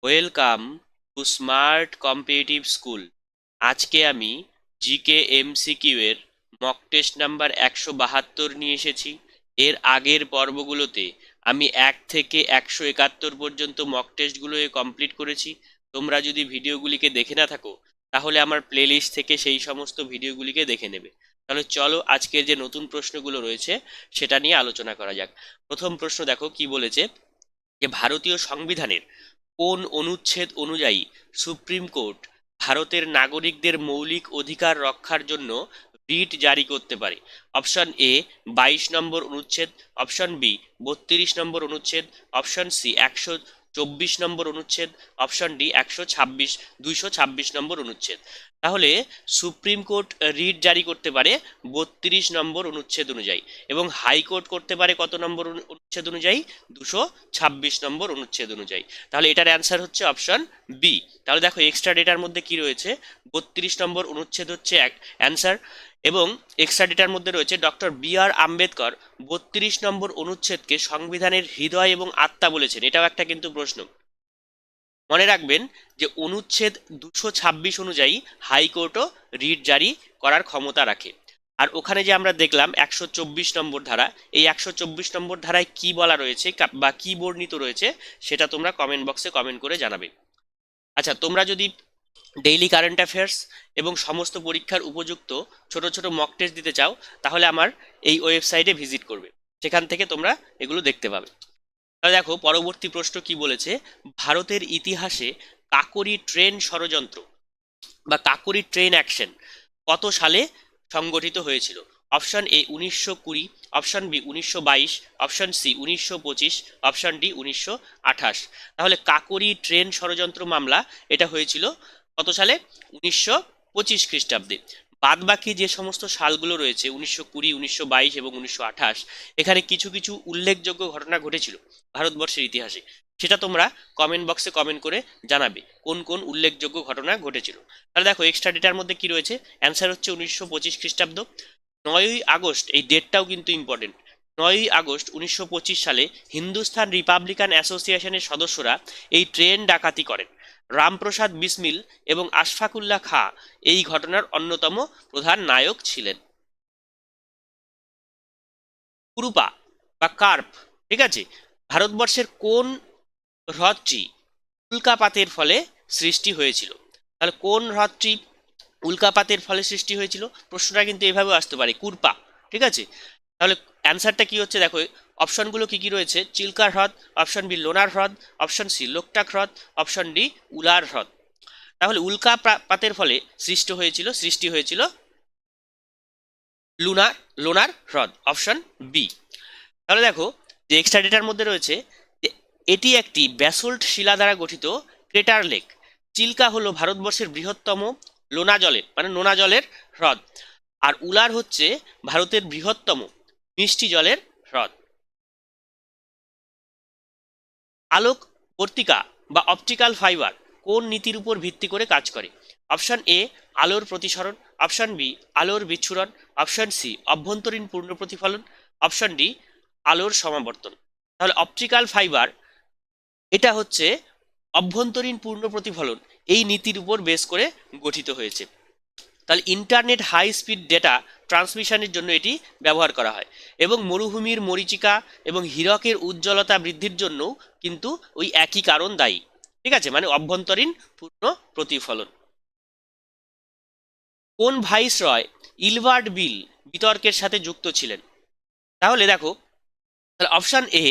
Welcome to smart competitive school. আজকে আমি GK MCQ এর মক টেস্ট নাম্বার 172 নিয়ে এসেছি। এর আগের পর্বগুলোতে আমি 1 থেকে 171 পর্যন্ত মক টেস্টগুলো কমপ্লিট করেছি। তোমরা যদি ভিডিওগুলিকে দেখে না থাকো তাহলে আমার প্লেলিস্ট থেকে সেই সমস্ত ভিডিওগুলিকে দেখে নেবে। তাহলে চলো আজকের যে নতুন প্রশ্নগুলো রয়েছে সেটা নিয়ে আলোচনা করা যাক। প্রথম প্রশ্ন দেখো কি বলেছে, যে ভারতীয় সংবিধানের কোন অনুচ্ছেদ অনুযায়ী সুপ্রিম কোর্ট ভারতের নাগরিকদের মৌলিক অধিকার রক্ষার জন্য রিট জারি করতে পারে? অপশন এ 22 নম্বর অনুচ্ছেদ, অপশন বি 32 নম্বর অনুচ্ছেদ, অপশন সি 124 নম্বর অনুচ্ছেদ, অপশন ডি 226 নম্বর অনুচ্ছেদ। তাহলে সুপ্রিম কোর্ট রিট জারি করতে পারে 32 নম্বর অনুচ্ছেদ অনুযায়ী, এবং হাইকোর্ট করতে পারে কত নম্বর অনুচ্ছেদ অনুযায়ী? 226 নম্বর অনুচ্ছেদ অনুযায়ী। তাহলে এটার অ্যান্সার হচ্ছে অপশন বি। তাহলে দেখো এক্সট্রা ডেটার মধ্যে কি রয়েছে, 32 নম্বর অনুচ্ছেদ হচ্ছে অ্যান্সার, এবং এক্সট্রা ডেটার মধ্যে রয়েছে ডক্টর বি আর আম্বেদকর 32 নম্বর অনুচ্ছেদকে সংবিধানের হৃদয় এবং আত্মা বলেছেন। এটাও একটা কিন্তু প্রশ্ন, মনে রাখবেন যে অনুচ্ছেদ 226 অনুযায়ী হাইকোর্টও রিট জারি করার ক্ষমতা রাখে। আর ওখানে যে আমরা দেখলাম 124 নম্বর ধারা, এই 124 নম্বর ধারায় কি বলা রয়েছে বা কি বর্ণিত রয়েছে সেটা তোমরা কমেন্ট বক্সে কমেন্ট করে জানাবে। আচ্ছা, তোমরা যদি ডেইলি কারেন্ট অ্যাফেয়ার্স এবং সমস্ত পরীক্ষার উপযুক্ত ছোট ছোট মক টেস্ট দিতে চাও তাহলে আমার এই ওয়েবসাইটে ভিজিট করবে, সেখান থেকে তোমরা এগুলো দেখতে পাবে। তাহলে দেখো পরবর্তী প্রশ্ন কি বলেছে, ভারতের ইতিহাসে কাকোরি ট্রেন ষড়যন্ত্র বা কাকোরি ট্রেন অ্যাকশন কত সালে সংগঠিত হয়েছিল? Option A 1920, option B 1922, option C 1925, option D 1928। তাহলে কাকোরি ট্রেন ষড়যন্ত্র মামলা এটা হয়েছিল কত সালে? 1925 খ্রিস্টাব্দে। বাদ বাকি যে সমস্ত সালগুলো রয়েছে 1920, 1922 এবং 1928, এখানে কিছু কিছু উল্লেখযোগ্য ঘটনা ঘটেছিল ভারতবর্ষের ইতিহাসে, সেটা তোমরা কমেন্ট বক্সে কমেন্ট করে জানাবে কোন কোন উল্লেখযোগ্য ঘটনা ঘটেছিল। তাহলে দেখো এক্সট্রা ডেটার মধ্যে কি রয়েছে, অ্যান্সার হচ্ছে 1925 খ্রিস্টাব্দ। 9ই আগস্ট, এই ডেটটাও কিন্তু ইম্পর্টেন্ট, 9ই আগস্ট 1925 সালে হিন্দুস্তান রিপাবলিকান অ্যাসোসিয়েশনের সদস্যরা এই ট্রেন ডাকাতি করেন। রামপ্রসাদ বিসমিল এবং আশফাকুল্লাহ খাঁ এই ঘটনার অন্যতম প্রধান নায়ক ছিলেন। কুরুপা বা কার্প, ঠিক আছে, ভারতবর্ষের কোন হ্রদটি উল্কাপাতের ফলে সৃষ্টি হয়েছিল? তাহলে কোন হ্রদটি উল্কাপাতের ফলে সৃষ্টি হয়েছিল? প্রশ্নটা কিন্তু এভাবেও আসতে পারে, কুরপা, ঠিক আছে। তাহলে অ্যান্সারটা কি হচ্ছে দেখো, অপশনগুলো কি কি রয়েছে, চিল্কা হ্রদ, অপশন বি লোনার হ্রদ, অপশন সি লোকটাক হ্রদ, অপশন ডি উলার হ্রদ। তাহলে উল্কাপাতের ফলে সৃষ্টি হয়েছিল লুনার লোনার হ্রদ, অপশন বি। তাহলে দেখো যে এক্সট্রা ডেটার মধ্যে রয়েছে যে এটি একটি ব্যাসল্ট শিলা দ্বারা গঠিত ক্রেটার লেক। চিল্কা হলো ভারতবর্ষের বৃহত্তম নোনা জলের হ্রদ, আর উলার হচ্ছে ভারতের বৃহত্তম মিষ্টি জলের হ্রদ। আলোক বর্তিকা বা অপটিক্যাল ফাইবার কোন নীতির উপর ভিত্তি করে কাজ করে? অপশন এ আলোর প্রতিসরণ, অপশন বি আলোর বিচ্ছুরণ, অপশন সি অভ্যন্তরীণ পূর্ণ প্রতিফলন, অপশন ডি আলোর সমাবর্তন। তাহলে অপটিক্যাল ফাইবার এটা হচ্ছে অভ্যন্তরীণ পূর্ণ প্রতিফলন, এই নীতির উপর বেস করে গঠিত হয়েছে। তাহলে ইন্টারনেট হাই স্পিড ডেটা ট্রান্সমিশনের জন্য এটি ব্যবহার করা হয়, এবং মরুভূমির মরীচিকা এবং হীরকের উজ্জ্বলতা বৃদ্ধির জন্য কিন্তু ওই একই কারণ দায়ী, ঠিক আছে, মানে অভ্যন্তরীণ পূর্ণ প্রতিফলন। কোন ভাইসরয় ইলবার্ট বিল বিতর্কের সাথে যুক্ত ছিলেন? তাহলে দেখো, তাহলে option A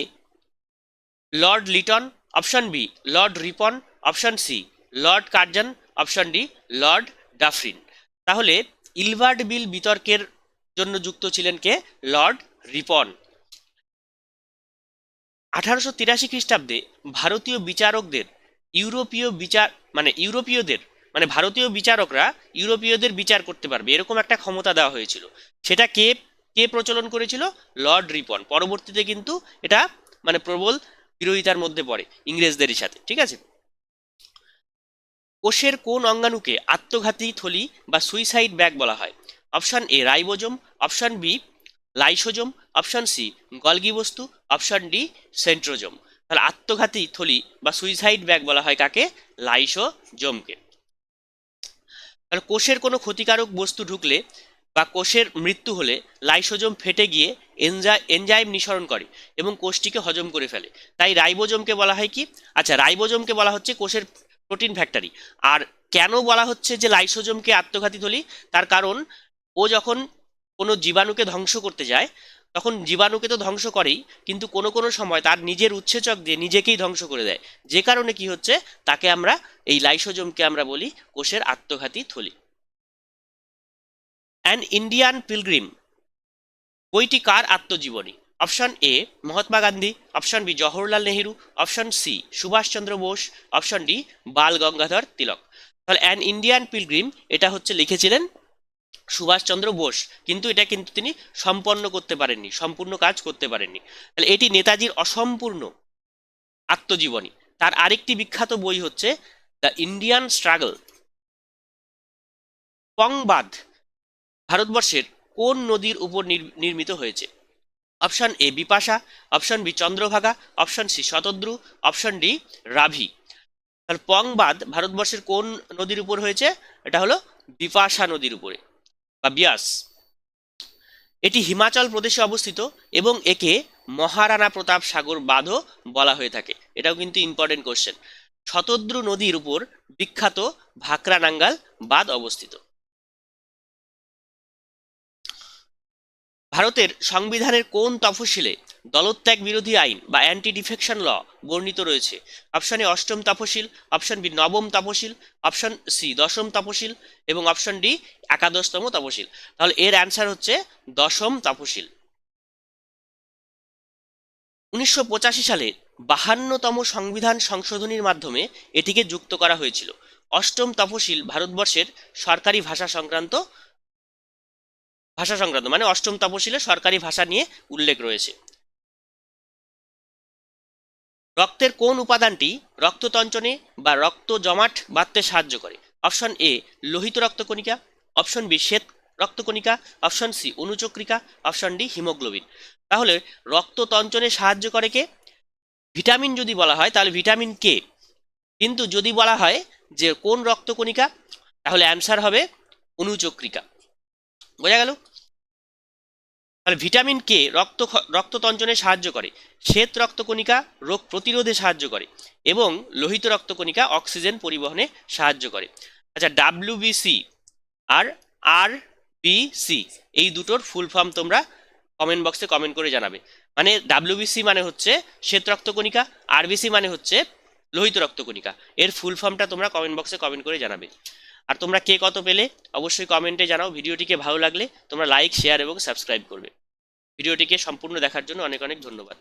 Lord Lytton, option B Lord Ripon, option C Lord Curzon, option D Lord Dufferin. তাহলে ইলবার্ট বিল বিতর্কের জন্য যুক্ত ছিলেন কে? লর্ড রিপন। 1883 খ্রিস্টাব্দে ভারতীয় বিচারকদের ইউরোপীয় বিচার ইউরোপীয়দের ভারতীয় বিচারকরা ইউরোপীয়দের বিচার করতে পারবে এরকম একটা ক্ষমতা দেওয়া হয়েছিল। সেটা কে কে প্রচলন করেছিল? লর্ড রিপন। পরবর্তীতে কিন্তু এটা প্রবল বিরোধিতার মধ্যে পড়ে ইংরেজদের সাথে, ঠিক আছে। কোষের কোন অঙ্গাণুকে আত্মঘাতী থলি বা সুইসাইড ব্যাগ বলা হয়? Option A ribosome, option B lysosome, option C Golgi বস্তু, অপশন ডি সেন্ট্রোজোম। তাহলে আত্মঘাতী থলি বা সুইসাইড ব্যাগ বলা হয় কাকে? লাইসোজোমকে। তাহলে কোষের কোনো ক্ষতিকারক বস্তু ঢুকলে বা কোষের মৃত্যু হলে লাইসোজোম ফেটে গিয়ে এনজাইম নিঃসরণ করে এবং কোষটিকে হজম করে ফেলে। তাই রাইবোজোমকে বলা হয় কি? আচ্ছা, রাইবোজোমকে বলা হচ্ছে কোষের প্রোটিন ফ্যাক্টরি। আর কেন বলা হচ্ছে যে লাইসোজোমকে আত্মঘাতী থলি? তার কারণ ও যখন কোনো জীবাণুকে ধ্বংস করতে যায় তখন জীবাণুকে তো ধ্বংস করেই, কিন্তু কোনো কোনো সময় তার নিজের উৎসেচক দিয়ে নিজেকেই ধ্বংস করে দেয়। যে কারণে কি হচ্ছে, তাকে আমরা, এই লাইসোজোমকে আমরা বলি কোষের আত্মঘাতী থলি। অ্যান ইন্ডিয়ান পিলগ্রিম বইটি কার আত্মজীবনী? Option A Mahatma Gandhi, option B Jawaharlal Nehru, option C Subhas Chandra Bose, option D Bal Gangadhar Tilak. তাহলে অ্যান ইন্ডিয়ান পিলগ্রিম এটা হচ্ছে লিখেছিলেন সুভাষচন্দ্র বোস, কিন্তু এটা কিন্তু তিনি সম্পন্ন করতে পারেননি, সম্পূর্ণ কাজ করতে পারেননি। তাহলে এটি নেতাজির অসম্পূর্ণ আত্মজীবনী। তার আরেকটি বিখ্যাত বই হচ্ছে দ্য ইন্ডিয়ান স্ট্রাগল। পং বাঁধ ভারতবর্ষের কোন নদীর উপর নির্মিত হয়েছে? Option A Bipasha, option B Chandrabhaga, option C Shatadru, option D Ravi. তাহলে পং বাঁধ ভারতবর্ষের কোন নদীর উপর হয়েছে? এটা হলো বিপাশা নদীর উপরে বা বিয়াস। এটি হিমাচল প্রদেশে অবস্থিত এবং একে মহারানা প্রতাপ সাগর বাঁধও বলা হয়ে থাকে। এটাও কিন্তু ইম্পর্টেন্ট কোশ্চেন। শতদ্রু নদীর উপর বিখ্যাত ভাকরা নাঙ্গাল বাঁধ অবস্থিত। ভারতের সংবিধানের কোন তফসিলে দলত্যাগ বিরোধী আইন বা অ্যান্টি ডিফেকশন ল বর্ণিত রয়েছে? অপশন এ অষ্টম তফসিল, অপশন বি নবম তফসিল, অপশন সি দশম তফসিল এবং অপশন ডি একাদশতম তফসিল। তাহলে এর অ্যান্সার হচ্ছে দশম তফসিল। 1985 সালে 52তম সংবিধান সংশোধনীর মাধ্যমে এটিকে যুক্ত করা হয়েছিল। অষ্টম তফসিল ভারতবর্ষের সরকারি ভাষা সংক্রান্ত মানে অষ্টম তফসিলে সরকারি ভাষা নিয়ে উল্লেখ রয়েছে। রক্তের কোন উপাদানটি রক্ততঞ্চনে বা রক্ত জমাট বাঁধতে সাহায্য করে? অপশন এ লোহিত রক্তকণিকা, অপশন বি শ্বেত রক্তকণিকা, অপশন সি অনুচক্রিকা, অপশন ডি হিমোগ্লোবিন। তাহলে রক্ততঞ্চনে সাহায্য করে কে? ভিটামিন যদি বলা হয় তাহলে ভিটামিন কে, কিন্তু যদি বলা হয় যে কোন রক্তকণিকা, তাহলে অ্যান্সার হবে অনুচক্রিকা। বোঝা গেল? তাহলে ভিটামিন কে রক্ততঞ্চনে সাহায্য করে, শ্বেত রক্তকণিকা রোগ প্রতিরোধে সাহায্য করে এবং লোহিত রক্তকণিকা অক্সিজেন পরিবহনে সাহায্য করে। আচ্ছা, ডাব্লিউবিসি আর আরবিসি এই দুটোর ফুল ফর্ম তোমরা কমেন্ট বক্সে কমেন্ট করে জানাবে। মানে ডাব্লিউবিসি মানে হচ্ছে শ্বেত রক্তকণিকা, আরবিসি মানে হচ্ছে লোহিত রক্তকণিকা। এর ফুল ফর্মটা তোমরা কমেন্ট বক্সে কমেন্ট করে জানাবে। আর তোমরা কে কত পেলে অবশ্যই কমেন্টে জানাও। ভিডিওটিকে ভালো লাগলে তোমরা লাইক, শেয়ার এবং সাবস্ক্রাইব করবে। ভিডিওটিকে সম্পূর্ণ দেখার জন্য অনেক অনেক ধন্যবাদ।